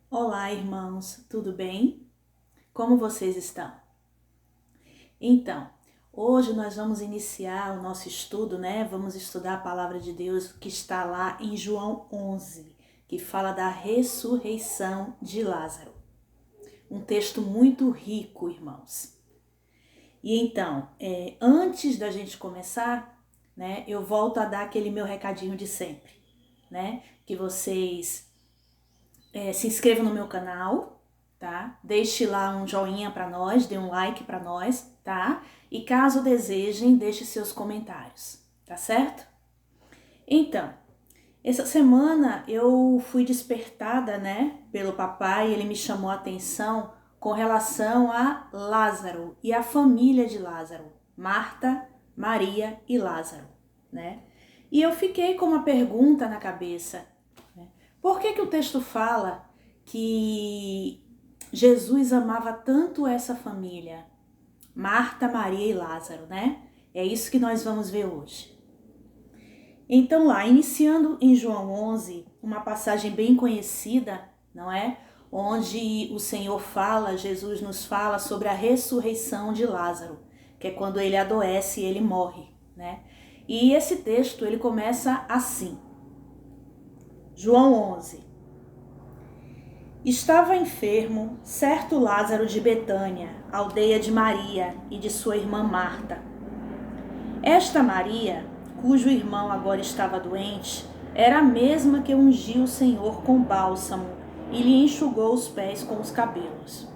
Olá, irmãos, tudo bem? Como vocês estão? Então, hoje nós vamos iniciar o nosso estudo, né? Vamos estudar a palavra de Deus que está lá em João 11, que fala da ressurreição de Lázaro. Um texto muito rico, irmãos. E então, antes da gente começar, né? Eu volto a dar aquele meu recadinho de sempre, né? Que vocês se inscrevam no meu canal, tá? Deixe lá um joinha para nós, dê um like para nós, tá? E caso desejem, deixe seus comentários, tá certo? Então, essa semana eu fui despertada, né, pelo papai, ele me chamou a atenção com relação a Lázaro e a família de Lázaro, Marta, Maria e Lázaro, né? E eu fiquei com uma pergunta na cabeça, né? Por que o texto fala que Jesus amava tanto essa família, Marta, Maria e Lázaro, né? É isso que nós vamos ver hoje. Então lá, iniciando em João 11, uma passagem bem conhecida, não é? Onde o Senhor fala, Jesus nos fala sobre a ressurreição de Lázaro, que é quando ele adoece e ele morre, né? E esse texto, ele começa assim. João 11. Estava enfermo certo Lázaro de Betânia, aldeia de Maria e de sua irmã Marta. Esta Maria, cujo irmão agora estava doente, era a mesma que ungiu o Senhor com bálsamo e lhe enxugou os pés com os cabelos.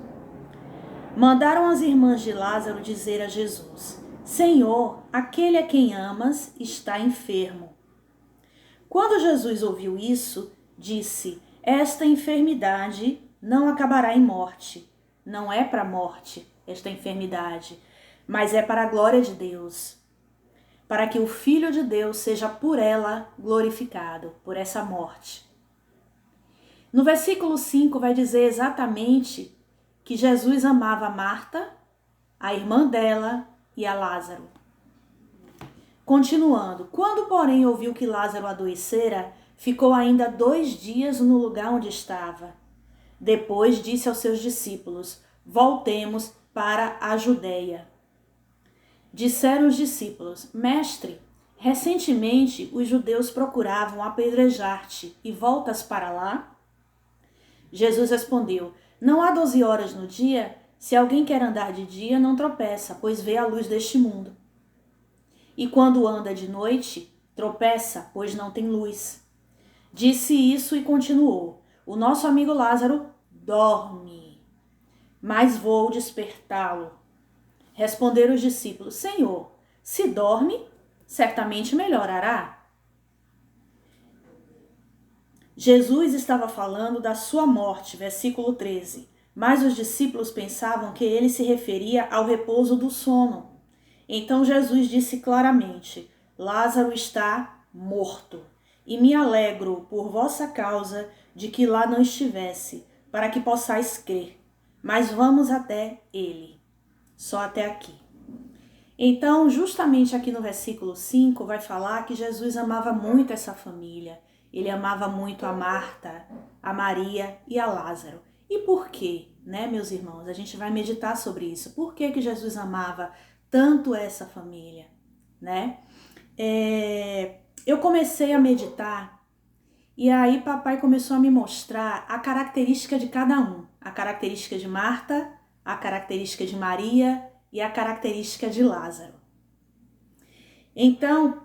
Mandaram as irmãs de Lázaro dizer a Jesus: Senhor, aquele a quem amas está enfermo. Quando Jesus ouviu isso, disse: Esta enfermidade não acabará em morte. Não é para a morte esta enfermidade, mas é para a glória de Deus, para que o Filho de Deus seja por ela glorificado, por essa morte. No versículo 5 vai dizer exatamente que Jesus amava Marta, a irmã dela e a Lázaro. Continuando, quando porém ouviu que Lázaro adoecera, ficou ainda 2 dias no lugar onde estava. Depois disse aos seus discípulos: Voltemos para a Judeia. Disseram os discípulos: Mestre, recentemente os judeus procuravam apedrejar-te e voltas para lá? Jesus respondeu: Não há 12 horas no dia? Se alguém quer andar de dia, não tropeça, pois vê a luz deste mundo. E quando anda de noite, tropeça, pois não tem luz. Disse isso e continuou: O nosso amigo Lázaro dorme, mas vou despertá-lo. Responderam os discípulos: Senhor, se dorme, certamente melhorará. Jesus estava falando da sua morte, versículo 13. Mas os discípulos pensavam que ele se referia ao repouso do sono. Então Jesus disse claramente: Lázaro está morto, e me alegro por vossa causa de que lá não estivesse, para que possais crer. Mas vamos até ele. Só até aqui. Então, justamente aqui no versículo 5, vai falar que Jesus amava muito essa família. Ele amava muito a Marta, a Maria e a Lázaro. E por quê, né, meus irmãos? A gente vai meditar sobre isso. Por que que Jesus amava tanto essa família, né? Eu comecei a meditar e aí papai começou a me mostrar a característica de cada um. A característica de Marta, a característica de Maria e a característica de Lázaro. Então,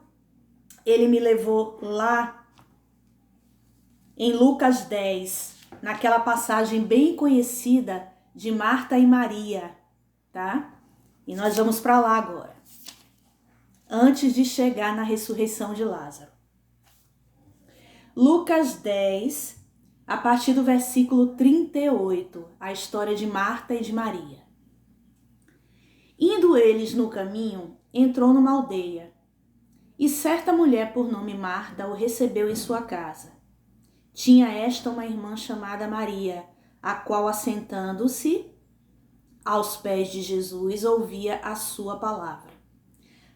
ele me levou lá em Lucas 10, naquela passagem bem conhecida de Marta e Maria, tá? E nós vamos para lá agora, antes de chegar na ressurreição de Lázaro. Lucas 10, a partir do versículo 38, a história de Marta e de Maria. Indo eles no caminho, entrou numa aldeia, e certa mulher por nome Marta o recebeu em sua casa. Tinha esta uma irmã chamada Maria, a qual, assentando-se aos pés de Jesus, ouvia a sua palavra.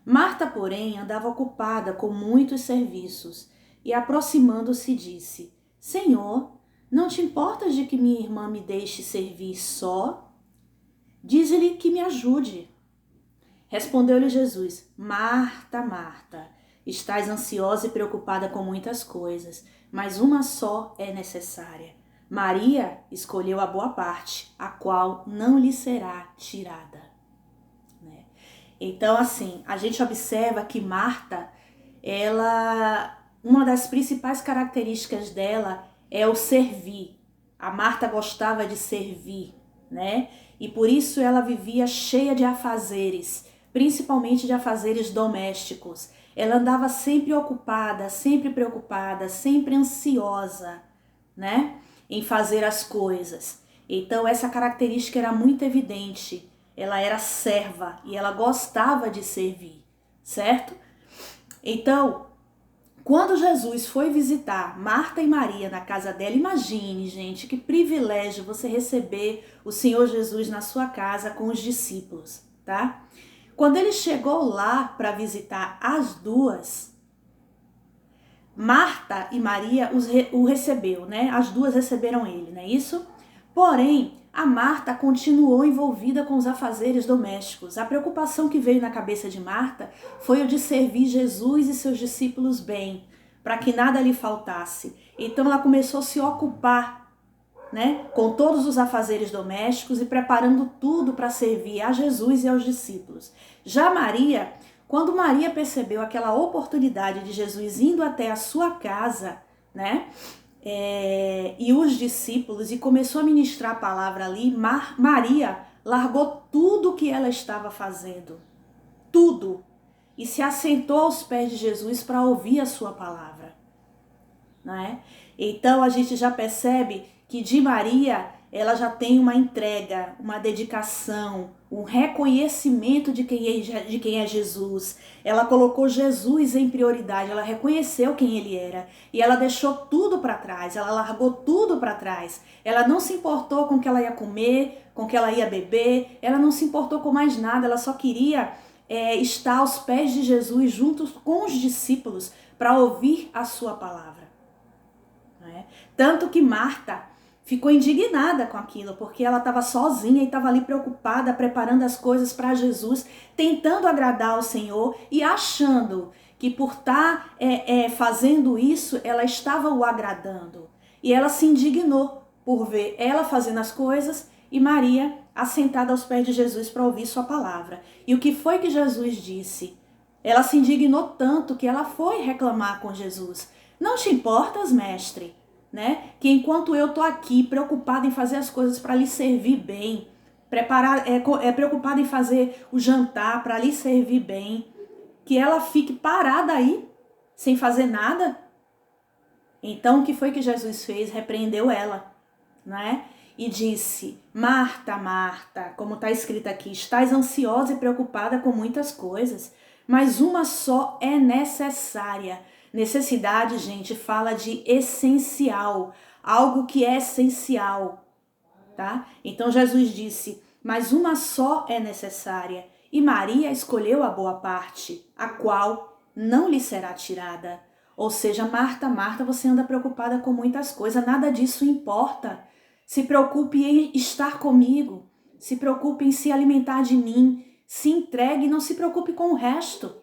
Marta, porém, andava ocupada com muitos serviços, e aproximando-se disse: Senhor, Não te importas de que minha irmã me deixe servir só? Dize-lhe que me ajude. Respondeu-lhe Jesus: Marta, Marta, estás ansiosa e preocupada com muitas coisas, mas uma só é necessária. Maria escolheu a boa parte, a qual não lhe será tirada. Então, assim, a gente observa que Marta, uma das principais características dela é o servir. A Marta gostava de servir, né? E por isso ela vivia cheia de afazeres, principalmente de afazeres domésticos. Ela andava sempre ocupada, sempre preocupada, sempre ansiosa, né? Em fazer as coisas. Então essa característica era muito evidente. Ela era serva e ela gostava de servir, certo? Então, quando Jesus foi visitar Marta e Maria na casa dela, imagine, gente, que privilégio você receber o Senhor Jesus na sua casa com os discípulos, tá? Quando ele chegou lá para visitar as duas, Marta e Maria o recebeu, né? As duas receberam ele, não é isso? Porém, a Marta continuou envolvida com os afazeres domésticos. A preocupação que veio na cabeça de Marta foi o de servir Jesus e seus discípulos bem, para que nada lhe faltasse. Então ela começou a se ocupar, né, com todos os afazeres domésticos e preparando tudo para servir a Jesus e aos discípulos. Já Maria, quando Maria percebeu aquela oportunidade de Jesus indo até a sua casa, né, e os discípulos, e começou a ministrar a palavra ali, Maria largou tudo o que ela estava fazendo, tudo, e se assentou aos pés de Jesus para ouvir a sua palavra, né? Então a gente já percebe que de Maria ela já tem uma entrega, uma dedicação, um reconhecimento de quem é Jesus. Ela colocou Jesus em prioridade, ela reconheceu quem ele era e ela deixou tudo para trás, ela largou tudo para trás. Ela não se importou com o que ela ia comer, com o que ela ia beber, ela não se importou com mais nada, ela só queria estar aos pés de Jesus juntos com os discípulos para ouvir a sua palavra. Né? Tanto que Marta ficou indignada com aquilo, porque ela estava sozinha e estava ali preocupada, preparando as coisas para Jesus, tentando agradar ao Senhor e achando que por estar fazendo isso, ela estava o agradando. E ela se indignou por ver ela fazendo as coisas e Maria assentada aos pés de Jesus para ouvir sua palavra. E o que foi que Jesus disse? Ela se indignou tanto que ela foi reclamar com Jesus. Não te importas, mestre, né? Que enquanto eu tô aqui preocupada em fazer as coisas para lhe servir bem, preocupada em fazer o jantar para lhe servir bem, que ela fique parada aí, sem fazer nada? Então o que foi que Jesus fez? Repreendeu ela, né? E disse: Marta, Marta, como está escrito aqui, estás ansiosa e preocupada com muitas coisas, mas uma só é necessária. Necessidade, gente, fala de essencial, algo que é essencial, tá? Então Jesus disse: mas uma só é necessária, e Maria escolheu a boa parte, a qual não lhe será tirada. Ou seja, Marta, Marta, você anda preocupada com muitas coisas, nada disso importa. Se preocupe em estar comigo, se preocupe em se alimentar de mim, se entregue e não se preocupe com o resto,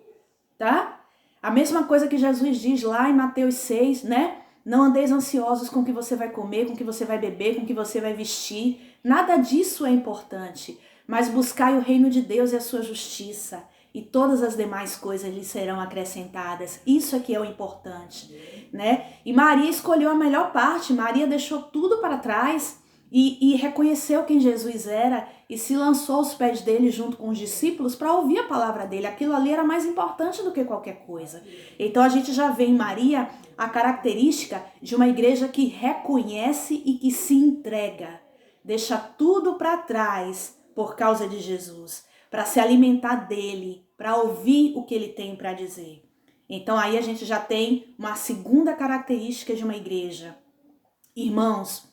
tá? A mesma coisa que Jesus diz lá em Mateus 6, né? Não andeis ansiosos com o que você vai comer, com o que você vai beber, com o que você vai vestir. Nada disso é importante, mas buscai o reino de Deus e a sua justiça, e todas as demais coisas lhe serão acrescentadas. Isso é que é o importante, né? E Maria escolheu a melhor parte, Maria deixou tudo para trás e reconheceu quem Jesus era e se lançou aos pés dele junto com os discípulos para ouvir a palavra dele. Aquilo ali era mais importante do que qualquer coisa. Então a gente já vê em Maria a característica de uma igreja que reconhece e que se entrega. Deixa tudo para trás por causa de Jesus, para se alimentar dele, para ouvir o que ele tem para dizer. Então aí a gente já tem uma segunda característica de uma igreja. Irmãos,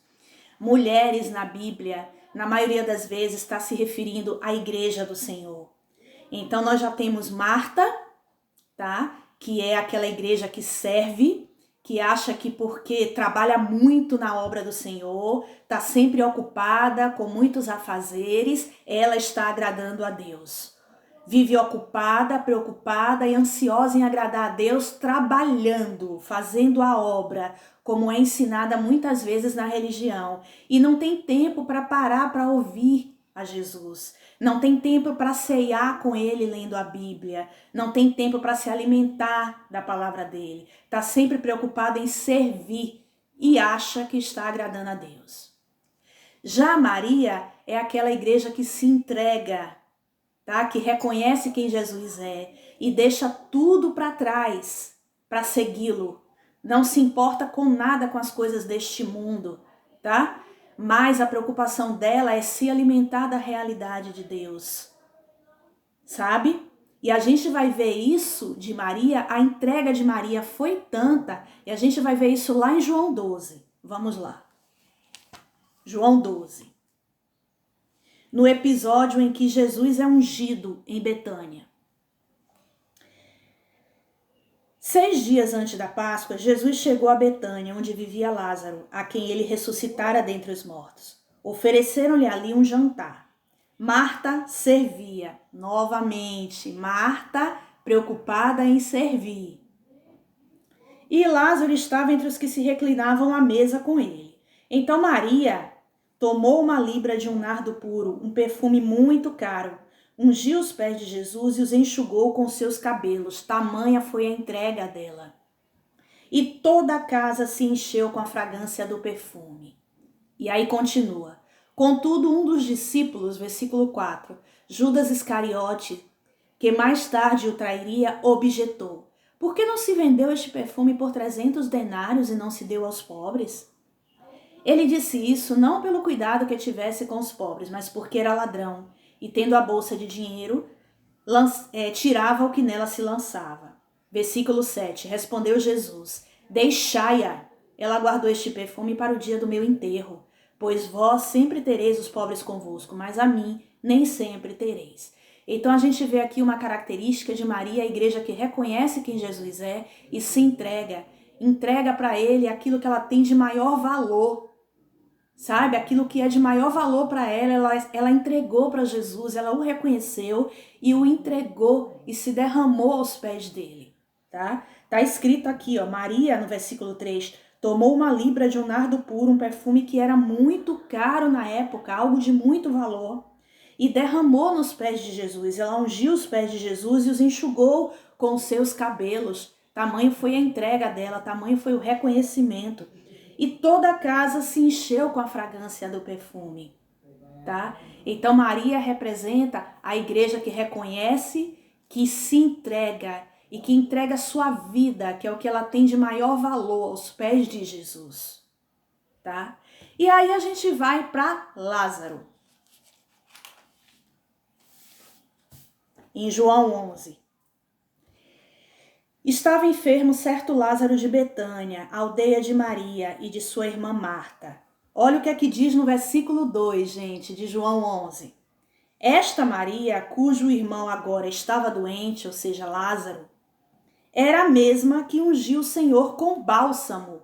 mulheres na Bíblia, na maioria das vezes, está se referindo à igreja do Senhor. Então nós já temos Marta, tá? Que é aquela igreja que serve, que acha que porque trabalha muito na obra do Senhor, está sempre ocupada com muitos afazeres, ela está agradando a Deus. Vive ocupada, preocupada e ansiosa em agradar a Deus, trabalhando, fazendo a obra, como é ensinada muitas vezes na religião. E não tem tempo para parar para ouvir a Jesus. Não tem tempo para ceiar com ele lendo a Bíblia. Não tem tempo para se alimentar da palavra dele. Está sempre preocupada em servir e acha que está agradando a Deus. Já Maria é aquela igreja que se entrega, tá? Que reconhece quem Jesus é e deixa tudo para trás para segui-lo. Não se importa com nada com as coisas deste mundo, tá? Mas a preocupação dela é se alimentar da realidade de Deus, sabe? E a gente vai ver isso de Maria, a entrega de Maria foi tanta, e a gente vai ver isso lá em João 12. Vamos lá. João 12. No episódio em que Jesus é ungido em Betânia. 6 dias antes da Páscoa, Jesus chegou a Betânia, onde vivia Lázaro, a quem ele ressuscitara dentre os mortos. Ofereceram-lhe ali um jantar. Marta servia. Novamente, Marta preocupada em servir. E Lázaro estava entre os que se reclinavam à mesa com ele. Então Maria tomou uma libra de um nardo puro, um perfume muito caro, ungiu os pés de Jesus e os enxugou com seus cabelos. Tamanha foi a entrega dela. E toda a casa se encheu com a fragrância do perfume. E aí continua. Contudo, um dos discípulos, versículo 4, Judas Iscariote, que mais tarde o trairia, objetou. Por que não se vendeu este perfume por 300 denários e não se deu aos pobres? Ele disse isso não pelo cuidado que tivesse com os pobres, mas porque era ladrão. E tendo a bolsa de dinheiro, tirava o que nela se lançava. Versículo 7, respondeu Jesus, deixai-a, ela guardou este perfume para o dia do meu enterro, pois vós sempre tereis os pobres convosco, mas a mim nem sempre tereis. Então a gente vê aqui uma característica de Maria, a igreja que reconhece quem Jesus é e se entrega para ele aquilo que ela tem de maior valor. Sabe, aquilo que é de maior valor para ela entregou para Jesus, ela o reconheceu e o entregou e se derramou aos pés dele, tá? Tá escrito aqui, ó, Maria, no versículo 3, tomou uma libra de um nardo puro, um perfume que era muito caro na época, algo de muito valor, e derramou nos pés de Jesus. Ela ungiu os pés de Jesus e os enxugou com os seus cabelos. Tamanho foi a entrega dela, tamanho foi o reconhecimento. E toda a casa se encheu com a fragrância do perfume, tá? Então Maria representa a igreja que reconhece, que se entrega e que entrega sua vida, que é o que ela tem de maior valor, aos pés de Jesus, tá? E aí a gente vai para Lázaro. Em João 11. Estava enfermo certo Lázaro de Betânia, aldeia de Maria e de sua irmã Marta. Olha o que é que diz no versículo 2, gente, de João 11. Esta Maria, cujo irmão agora estava doente, ou seja, Lázaro, era a mesma que ungiu o Senhor com bálsamo,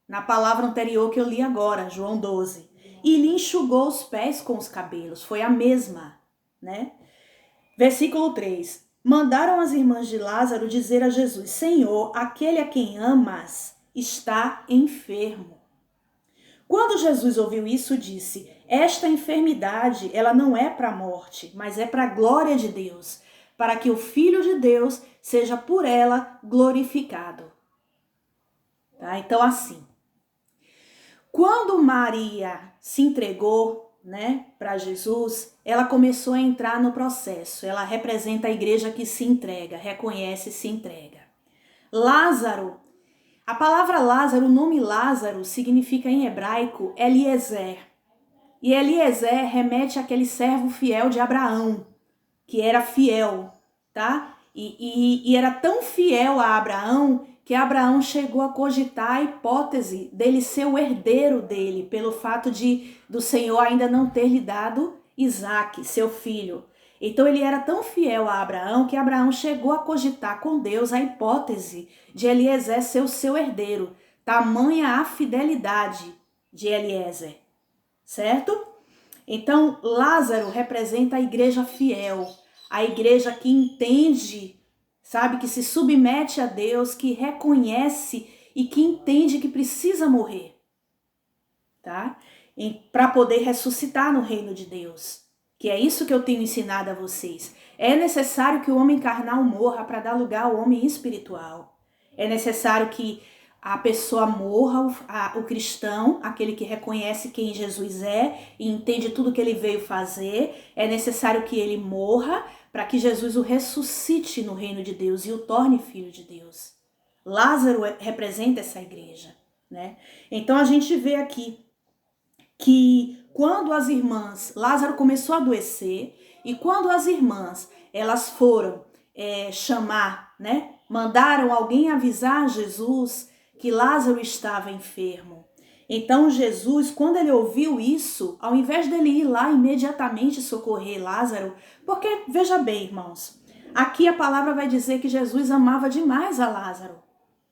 na palavra anterior que eu li agora, João 12, e lhe enxugou os pés com os cabelos. Foi a mesma, né? Versículo 3. Mandaram as irmãs de Lázaro dizer a Jesus, Senhor, aquele a quem amas está enfermo. Quando Jesus ouviu isso, disse, esta enfermidade, ela não é para a morte, mas é para a glória de Deus, para que o Filho de Deus seja por ela glorificado. Tá? Então, assim, quando Maria se entregou, né, para Jesus, ela começou a entrar no processo. Ela representa a igreja que se entrega, reconhece e se entrega. Lázaro, a palavra Lázaro, o nome Lázaro significa em hebraico Eliezer. E Eliezer remete àquele servo fiel de Abraão, que era fiel, tá? E era tão fiel a Abraão que Abraão chegou a cogitar a hipótese dele ser o herdeiro dele, pelo fato do Senhor ainda não ter lhe dado Isaque, seu filho. Então ele era tão fiel a Abraão que Abraão chegou a cogitar com Deus a hipótese de Eliezer ser o seu herdeiro. Tamanha a fidelidade de Eliezer, certo? Então, Lázaro representa a igreja fiel, a igreja que entende, sabe, que se submete a Deus, que reconhece e que entende que precisa morrer, tá? Para poder ressuscitar no reino de Deus. Que é isso que eu tenho ensinado a vocês. É necessário que o homem carnal morra para dar lugar ao homem espiritual. É necessário que a pessoa morra, o cristão, aquele que reconhece quem Jesus é e entende tudo que ele veio fazer. É necessário que ele morra para que Jesus o ressuscite no reino de Deus e o torne filho de Deus. Lázaro representa essa igreja, né? Então a gente vê aqui que quando as irmãs, Lázaro começou a adoecer, e quando as irmãs, elas foram chamar, né, mandaram alguém avisar Jesus que Lázaro estava enfermo. Então Jesus, quando ele ouviu isso, ao invés dele ir lá imediatamente socorrer Lázaro, porque veja bem, irmãos, aqui a palavra vai dizer que Jesus amava demais a Lázaro,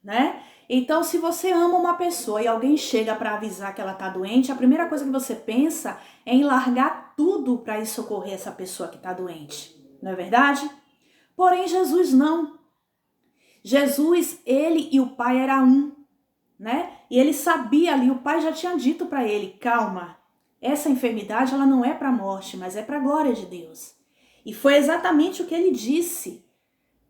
né? Então, se você ama uma pessoa e alguém chega para avisar que ela está doente, a primeira coisa que você pensa é em largar tudo para ir socorrer essa pessoa que está doente. Não é verdade? Porém, Jesus não. Jesus, ele e o Pai eram um, né? E ele sabia ali, o Pai já tinha dito para ele, calma, essa enfermidade ela não é para a morte, mas é para a glória de Deus. E foi exatamente o que ele disse,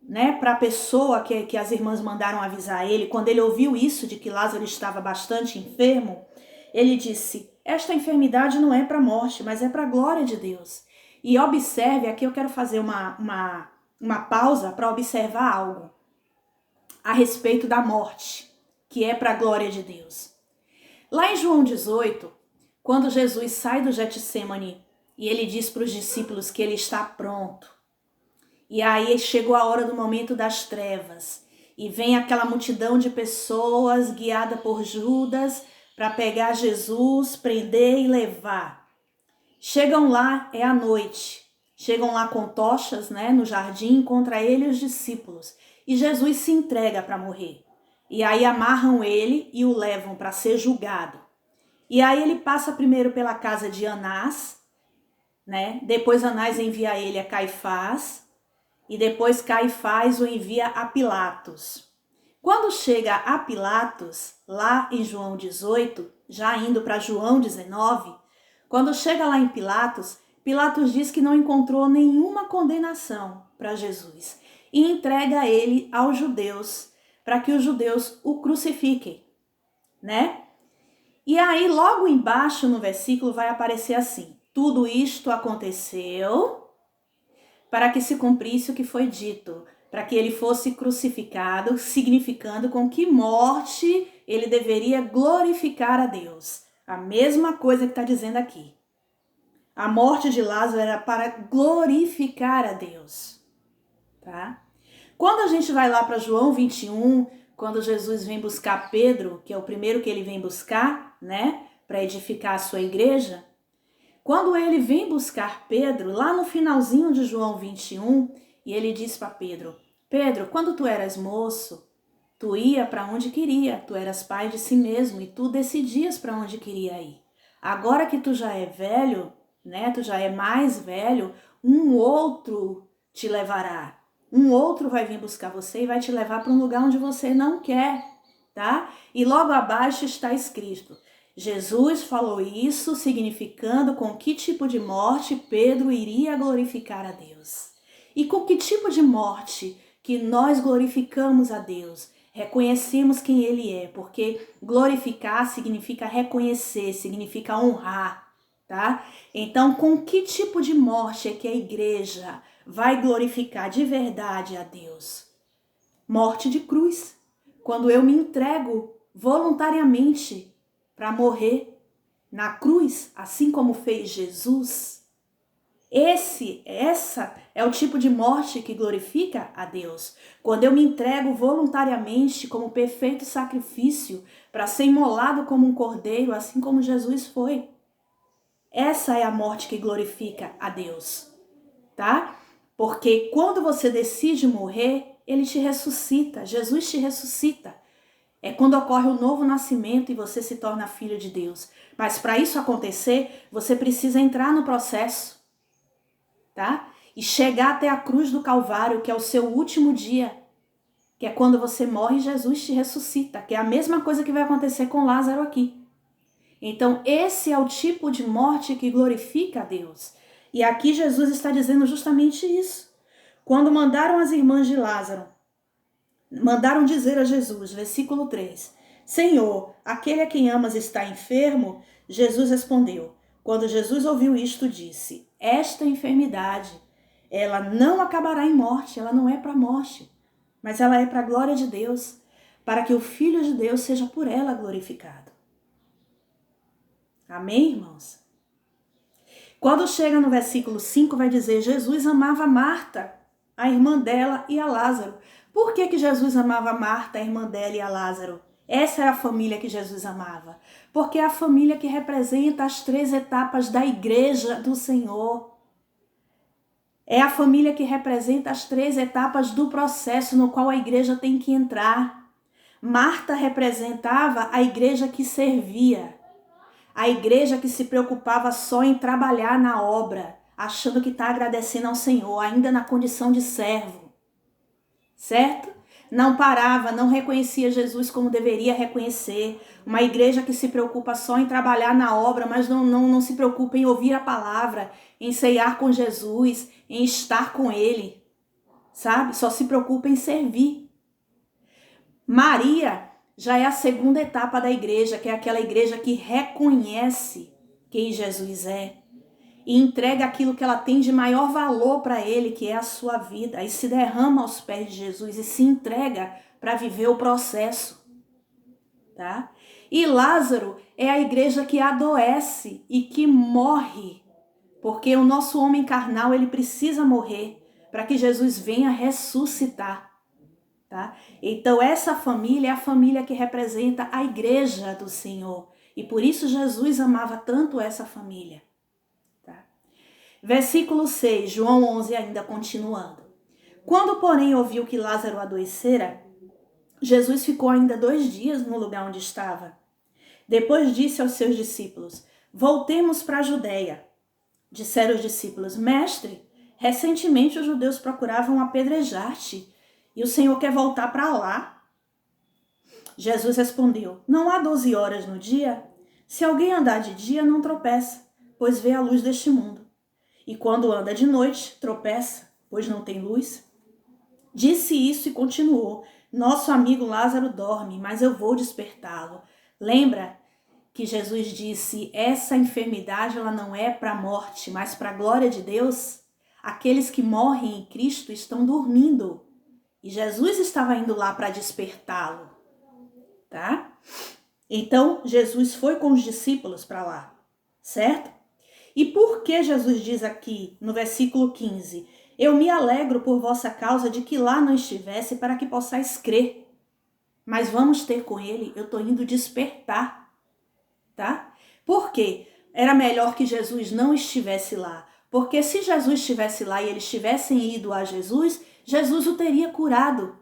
né, para a pessoa que as irmãs mandaram avisar ele. Quando ele ouviu isso, de que Lázaro estava bastante enfermo, ele disse, esta enfermidade não é para a morte, mas é para a glória de Deus. E observe, aqui eu quero fazer uma pausa para observar algo a respeito da morte, que é para a glória de Deus. Lá em João 18, quando Jesus sai do Getsemane e ele diz para os discípulos que ele está pronto, e aí chegou a hora do momento das trevas. E vem aquela multidão de pessoas guiada por Judas para pegar Jesus, prender e levar. Chegam lá, é à noite. Chegam lá com tochas, né, no jardim, contra ele e os discípulos. E Jesus se entrega para morrer. E aí amarram ele e o levam para ser julgado. E aí ele passa primeiro pela casa de Anás, né? Depois Anás envia ele a Caifás. E depois Caifás o envia a Pilatos. Quando chega a Pilatos, lá em João 18, já indo para João 19, quando chega lá em Pilatos, Pilatos diz que não encontrou nenhuma condenação para Jesus e entrega ele aos judeus, para que os judeus o crucifiquem, né? E aí logo embaixo no versículo vai aparecer assim, tudo isto aconteceu para que se cumprisse o que foi dito, para que ele fosse crucificado, significando com que morte ele deveria glorificar a Deus. A mesma coisa que está dizendo aqui. A morte de Lázaro era para glorificar a Deus, tá? Quando a gente vai lá para João 21, quando Jesus vem buscar Pedro, que é o primeiro que ele vem buscar, né, para edificar a sua igreja, quando ele vem buscar Pedro, lá no finalzinho de João 21, e ele diz para Pedro, Pedro, quando tu eras moço, tu ia para onde queria, tu eras pai de si mesmo e tu decidias para onde queria ir. Agora que tu já é velho, né, tu já é mais velho, um outro te levará. Um outro vai vir buscar você e vai te levar para um lugar onde você não quer, tá? E logo abaixo está escrito, Jesus falou isso, significando com que tipo de morte Pedro iria glorificar a Deus. E com que tipo de morte que nós glorificamos a Deus, reconhecemos quem Ele é, porque glorificar significa reconhecer, significa honrar, tá? Então, com que tipo de morte é que a igreja vai glorificar de verdade a Deus? Morte de cruz. Quando eu me entrego voluntariamente para morrer na cruz, assim como fez Jesus. Essa é o tipo de morte que glorifica a Deus. Quando eu me entrego voluntariamente como perfeito sacrifício para ser imolado como um cordeiro, assim como Jesus foi. Essa é a morte que glorifica a Deus, tá? Porque quando você decide morrer, Ele te ressuscita, Jesus te ressuscita. É quando ocorre o novo nascimento e você se torna filho de Deus. Mas para isso acontecer, você precisa entrar no processo, tá? E chegar até a cruz do Calvário, que é o seu último dia, que é quando você morre e Jesus te ressuscita, que é a mesma coisa que vai acontecer com Lázaro aqui. Então, esse é o tipo de morte que glorifica a Deus. E aqui Jesus está dizendo justamente isso. Quando mandaram as irmãs de Lázaro, mandaram dizer a Jesus, versículo 3, Senhor, aquele a quem amas está enfermo? Jesus respondeu. Quando Jesus ouviu isto, disse, esta enfermidade, ela não acabará em morte, ela não é para a morte, mas ela é para a glória de Deus, para que o Filho de Deus seja por ela glorificado. Amém, irmãos? Quando chega no versículo 5, vai dizer, Jesus amava Marta, a irmã dela e a Lázaro. Por que Jesus amava Marta, a irmã dela e a Lázaro? Essa é a família que Jesus amava. Porque é a família que representa as 3 etapas da igreja do Senhor. É a família que representa as 3 etapas do processo no qual a igreja tem que entrar. Marta representava a igreja que servia. A igreja que se preocupava só em trabalhar na obra, achando que está agradecendo ao Senhor, ainda na condição de servo. Certo? Não parava, não reconhecia Jesus como deveria reconhecer. Uma igreja que se preocupa só em trabalhar na obra, mas não se preocupa em ouvir a palavra, em ceiar com Jesus, em estar com Ele. Sabe? Só se preocupa em servir. Maria já é a segunda etapa da igreja, que é aquela igreja que reconhece quem Jesus é e entrega aquilo que ela tem de maior valor para ele, que é a sua vida, e se derrama aos pés de Jesus e se entrega para viver o processo, tá? E Lázaro é a igreja que adoece e que morre, porque o nosso homem carnal, ele precisa morrer para que Jesus venha ressuscitar. Tá? Então essa família é a família que representa a igreja do Senhor. E por isso Jesus amava tanto essa família. Tá? Versículo 6, João 11 ainda continuando. Quando, porém, ouviu que Lázaro adoecera, Jesus ficou ainda 2 dias no lugar onde estava. Depois disse aos seus discípulos, voltemos para a Judeia. Disseram os discípulos, mestre, recentemente os judeus procuravam apedrejar-te, e o Senhor quer voltar para lá? Jesus respondeu, não há 12 horas no dia? Se alguém andar de dia, não tropeça, pois vê a luz deste mundo. E quando anda de noite, tropeça, pois não tem luz. Disse isso e continuou, nosso amigo Lázaro dorme, mas eu vou despertá-lo. Lembra que Jesus disse, essa enfermidade ela não é para a morte, mas para a glória de Deus? Aqueles que morrem em Cristo estão dormindo. E Jesus estava indo lá para despertá-lo, tá? Então, Jesus foi com os discípulos para lá, certo? E por que Jesus diz aqui, no versículo 15, eu me alegro por vossa causa de que lá não estivesse para que possais crer. Mas vamos ter com ele, eu estou indo despertar, tá? Por quê? Era melhor que Jesus não estivesse lá. Porque se Jesus estivesse lá e eles tivessem ido a Jesus, Jesus o teria curado.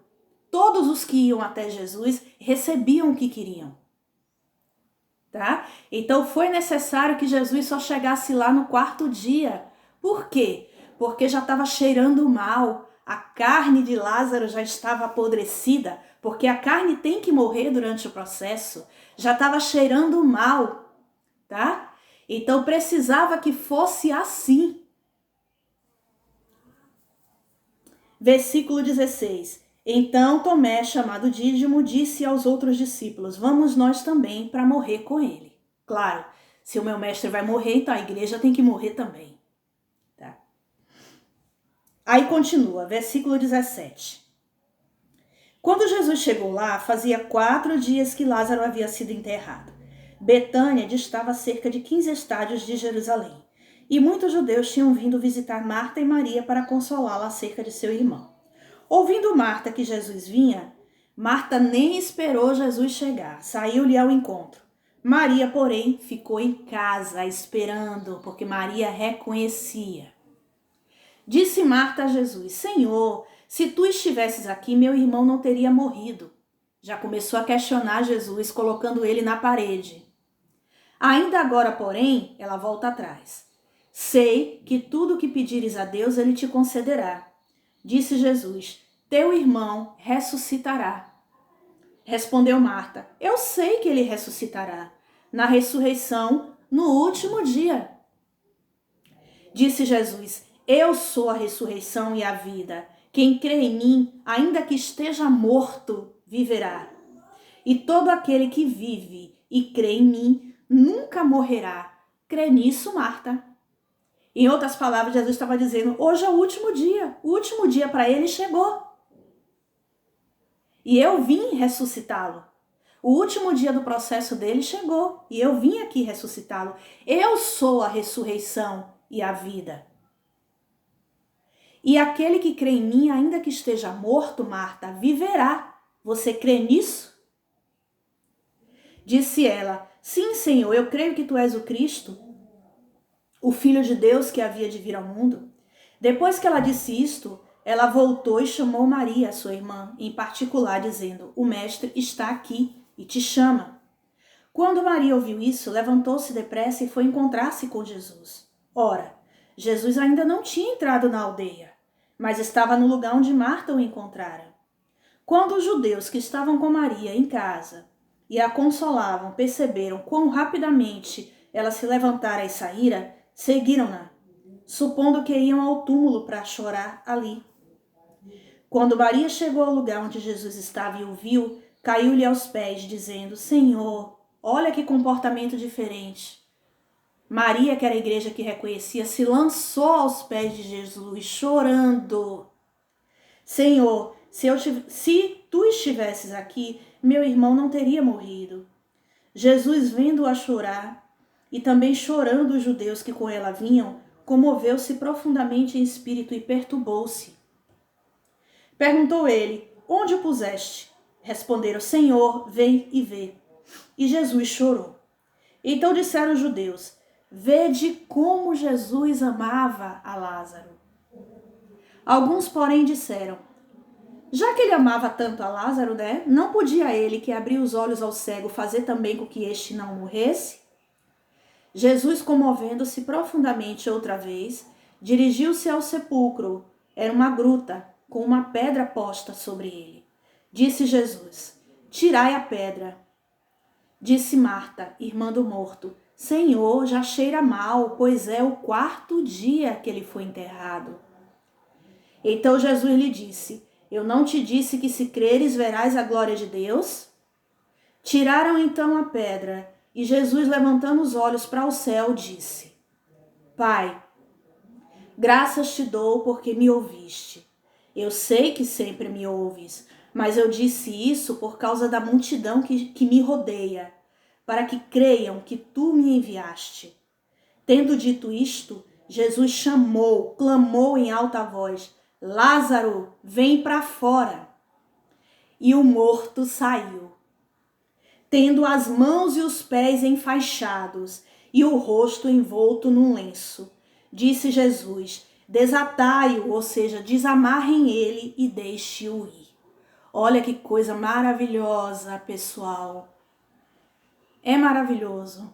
Todos os que iam até Jesus recebiam o que queriam. Tá? Então foi necessário que Jesus só chegasse lá no 4º dia. Por quê? Porque já estava cheirando mal. A carne de Lázaro já estava apodrecida, porque a carne tem que morrer durante o processo. Já estava cheirando mal, tá? Então precisava que fosse assim. Versículo 16. Então Tomé, chamado Dídimo, disse aos outros discípulos, vamos nós também para morrer com ele. Claro, se o meu mestre vai morrer, então a igreja tem que morrer também. Tá? Aí continua, versículo 17. Quando Jesus chegou lá, fazia 4 dias que Lázaro havia sido enterrado. Betânia distava cerca de 15 estádios de Jerusalém. E muitos judeus tinham vindo visitar Marta e Maria para consolá-la acerca de seu irmão. Ouvindo Marta que Jesus vinha, Marta nem esperou Jesus chegar, saiu-lhe ao encontro. Maria, porém, ficou em casa esperando, porque Maria reconhecia. Disse Marta a Jesus, Senhor, se tu estivesses aqui, meu irmão não teria morrido. Já começou a questionar Jesus, colocando ele na parede. Ainda agora, porém, ela volta atrás. Sei que tudo o que pedires a Deus, ele te concederá. Disse Jesus, teu irmão ressuscitará. Respondeu Marta, eu sei que ele ressuscitará na ressurreição no último dia. Disse Jesus, eu sou a ressurreição e a vida. Quem crê em mim, ainda que esteja morto, viverá. E todo aquele que vive e crê em mim, nunca morrerá. Crê nisso, Marta? Em outras palavras, Jesus estava dizendo, hoje é o último dia. O último dia para ele chegou. E eu vim ressuscitá-lo. O último dia do processo dele chegou. E eu vim aqui ressuscitá-lo. Eu sou a ressurreição e a vida. E aquele que crê em mim, ainda que esteja morto, Marta, viverá. Você crê nisso? Disse ela, sim, Senhor, eu creio que tu és o Cristo, o Filho de Deus que havia de vir ao mundo. Depois que ela disse isto, ela voltou e chamou Maria, sua irmã, em particular, dizendo, o Mestre está aqui e te chama. Quando Maria ouviu isso, levantou-se depressa e foi encontrar-se com Jesus. Ora, Jesus ainda não tinha entrado na aldeia, mas estava no lugar onde Marta o encontrara. Quando os judeus que estavam com Maria em casa e a consolavam perceberam quão rapidamente ela se levantara e saíra, seguiram-na, supondo que iam ao túmulo para chorar ali. Quando Maria chegou ao lugar onde Jesus estava e o viu, caiu-lhe aos pés, dizendo, Senhor, olha que comportamento diferente. Maria, que era a igreja que reconhecia, se lançou aos pés de Jesus, chorando. Senhor, se tu estivesses aqui, meu irmão não teria morrido. Jesus, vendo-a chorar, e também chorando os judeus que com ela vinham, comoveu-se profundamente em espírito e perturbou-se. Perguntou ele, onde o puseste? Responderam, Senhor, vem e vê. E Jesus chorou. Então disseram os judeus, vede como Jesus amava a Lázaro. Alguns, porém, disseram, já que ele amava tanto a Lázaro, né? Não podia ele, que abriu os olhos ao cego, fazer também com que este não morresse? Jesus, comovendo-se profundamente outra vez, dirigiu-se ao sepulcro. Era uma gruta, com uma pedra posta sobre ele. Disse Jesus, tirai a pedra. Disse Marta, irmã do morto, Senhor, já cheira mal, pois é o 4º dia que ele foi enterrado. Então Jesus lhe disse, eu não te disse que se creres verás a glória de Deus? Tiraram então a pedra, e Jesus, levantando os olhos para o céu, disse, Pai, graças te dou porque me ouviste. Eu sei que sempre me ouves, mas eu disse isso por causa da multidão que me rodeia, para que creiam que tu me enviaste. Tendo dito isto, Jesus clamou em alta voz, Lázaro, vem para fora. E o morto saiu, tendo as mãos e os pés enfaixados e o rosto envolto num lenço. Disse Jesus, desatai-o, ou seja, desamarrem ele e deixe-o ir. Olha que coisa maravilhosa, pessoal. É maravilhoso.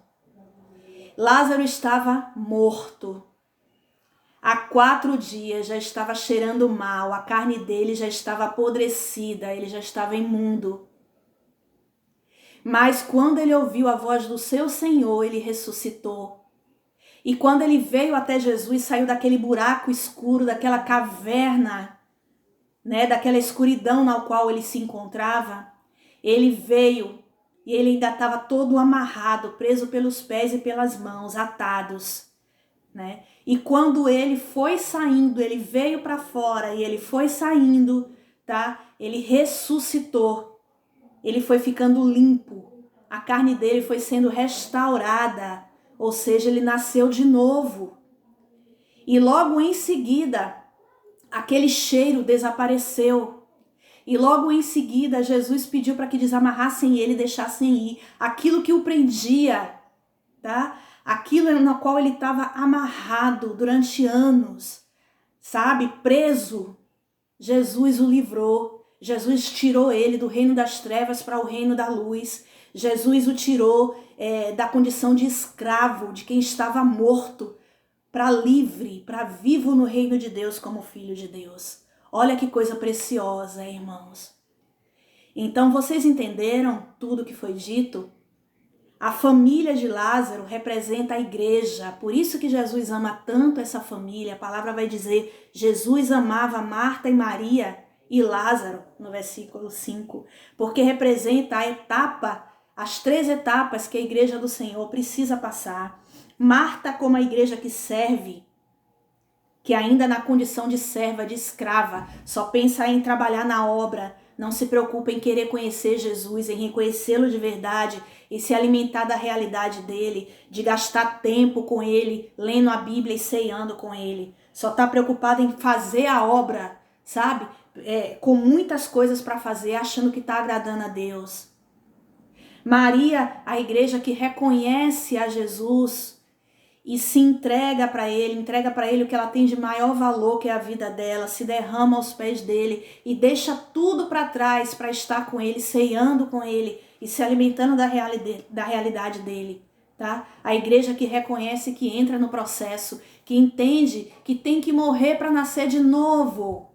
Lázaro estava morto. Há 4 dias já estava cheirando mal, a carne dele já estava apodrecida, ele já estava imundo. Mas quando ele ouviu a voz do seu Senhor, ele ressuscitou. E quando ele veio até Jesus, saiu daquele buraco escuro, daquela caverna, né, daquela escuridão na qual ele se encontrava, ele veio e ele ainda estava todo amarrado, preso pelos pés e pelas mãos, atados, né? E quando ele foi saindo, ele veio para fora e ele foi saindo, tá? Ele ressuscitou. Ele foi ficando limpo. A carne dele foi sendo restaurada, ou seja, ele nasceu de novo. E logo em seguida, aquele cheiro desapareceu. E logo em seguida, Jesus pediu para que desamarrassem ele e deixassem ir aquilo que o prendia, tá? Aquilo no qual ele estava amarrado durante anos, sabe? Preso. Jesus o livrou. Jesus tirou ele do reino das trevas para o reino da luz. Jesus o tirou da condição de escravo, de quem estava morto, para livre, para vivo no reino de Deus como filho de Deus. Olha que coisa preciosa, irmãos. Então vocês entenderam tudo que foi dito? A família de Lázaro representa a igreja, por isso que Jesus ama tanto essa família. A palavra vai dizer, Jesus amava Marta e Maria e Lázaro, no versículo 5, porque representa a etapa, as 3 etapas que a igreja do Senhor precisa passar. Marta como a igreja que serve, que ainda na condição de serva, de escrava, só pensa em trabalhar na obra, não se preocupa em querer conhecer Jesus, em reconhecê-lo de verdade e se alimentar da realidade dele, de gastar tempo com ele, lendo a Bíblia e ceando com ele. Só está preocupada em fazer a obra, sabe? Com muitas coisas para fazer, achando que está agradando a Deus. Maria, a igreja que reconhece a Jesus e se entrega para ele o que ela tem de maior valor, que é a vida dela, se derrama aos pés dele e deixa tudo para trás para estar com ele, ceando com ele e se alimentando da realidade dele, tá? A igreja que reconhece, que entra no processo, que entende que tem que morrer para nascer de novo,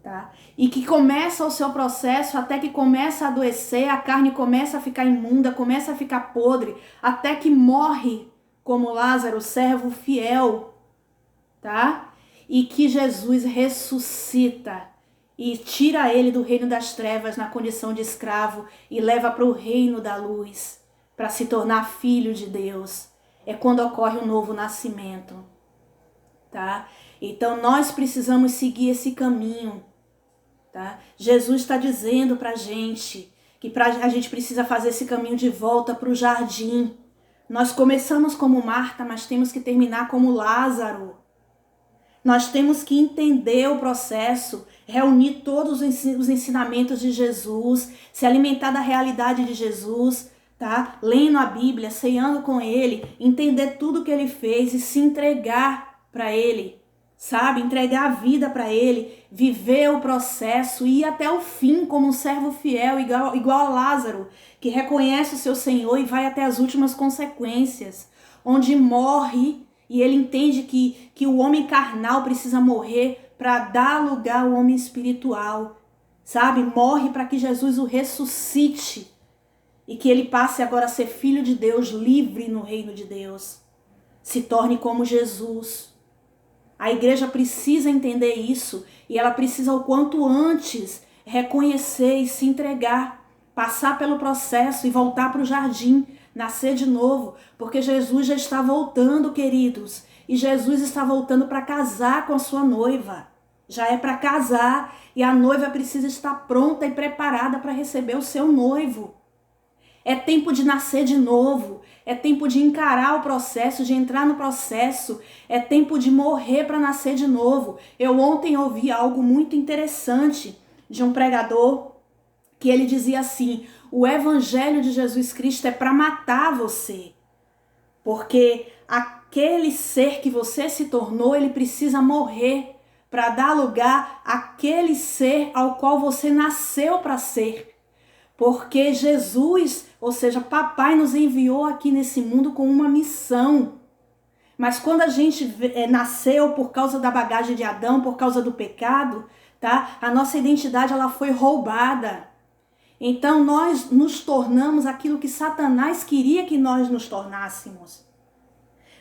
tá? E que começa o seu processo até que começa a adoecer, a carne começa a ficar imunda, começa a ficar podre, até que morre como Lázaro, servo fiel, tá? E que Jesus ressuscita e tira ele do reino das trevas na condição de escravo e leva para o reino da luz, para se tornar filho de Deus. É quando ocorre o novo nascimento, tá? Então nós precisamos seguir esse caminho. Tá? Jesus está dizendo para a gente que a gente precisa fazer esse caminho de volta para o jardim. Nós começamos como Marta, mas temos que terminar como Lázaro. Nós temos que entender o processo, reunir todos os ensinamentos de Jesus, se alimentar da realidade de Jesus, tá? Lendo a Bíblia, ceando com ele, entender tudo que ele fez e se entregar para ele. Sabe, entregar a vida para ele, viver o processo e ir até o fim como um servo fiel, igual a Lázaro, que reconhece o seu Senhor e vai até as últimas consequências, onde morre e ele entende que o homem carnal precisa morrer para dar lugar ao homem espiritual, sabe? Morre para que Jesus o ressuscite e que ele passe agora a ser filho de Deus, livre no reino de Deus, se torne como Jesus. A igreja precisa entender isso e ela precisa o quanto antes reconhecer e se entregar, passar pelo processo e voltar para o jardim, nascer de novo, porque Jesus já está voltando, queridos, e Jesus está voltando para casar com a sua noiva. Já é para casar e a noiva precisa estar pronta e preparada para receber o seu noivo. É tempo de nascer de novo, é tempo de encarar o processo, de entrar no processo, é tempo de morrer para nascer de novo. Eu ontem ouvi algo muito interessante de um pregador, que ele dizia assim, o evangelho de Jesus Cristo é para matar você, porque aquele ser que você se tornou, ele precisa morrer para dar lugar àquele ser ao qual você nasceu para ser. Porque Jesus, ou seja, papai nos enviou aqui nesse mundo com uma missão. Mas quando a gente nasceu por causa da bagagem de Adão, por causa do pecado, tá? A nossa identidade ela foi roubada. Então nós nos tornamos aquilo que Satanás queria que nós nos tornássemos.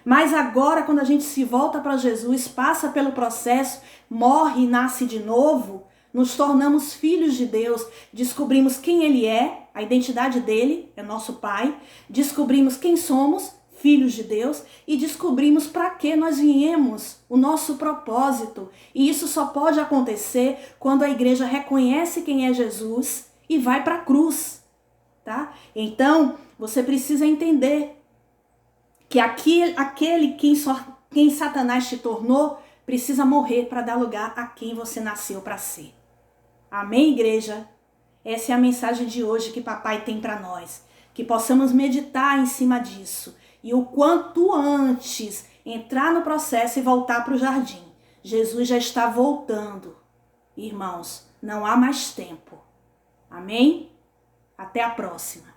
Mas agora, quando a gente se volta para Jesus, passa pelo processo, morre e nasce de novo, nos tornamos filhos de Deus, descobrimos quem Ele é, a identidade dele, é nosso Pai, descobrimos quem somos, filhos de Deus, e descobrimos para que nós viemos, o nosso propósito. E isso só pode acontecer quando a igreja reconhece quem é Jesus e vai para a cruz, tá? Então, você precisa entender que aquele quem Satanás te tornou, precisa morrer para dar lugar a quem você nasceu para ser. Amém, igreja? Essa é a mensagem de hoje que papai tem para nós. Que possamos meditar em cima disso. E o quanto antes entrar no processo e voltar para o jardim. Jesus já está voltando. irmãos, não há mais tempo. Amém? Até a próxima.